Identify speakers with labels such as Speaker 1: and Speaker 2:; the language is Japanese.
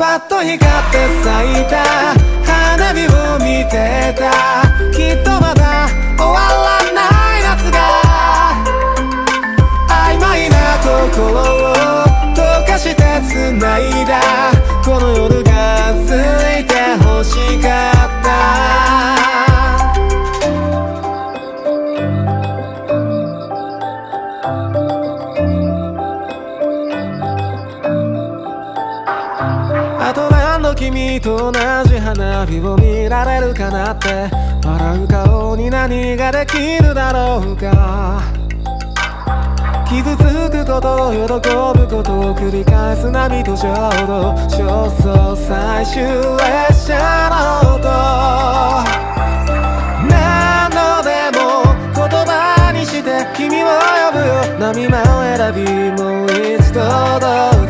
Speaker 1: パッと光って咲いた花火を見てた。きっとまだ終わらない夏が曖昧な心を溶かして繋いだ。この夜がついて欲しかった。あと何度君と同じ花火を見られるかなって。笑う顔に何ができるだろうか。傷つくこと喜ぶことを繰り返す波とちょうど焦燥最終列車の音。何度でも言葉にして君を呼ぶよ。波間を選びもう一度どう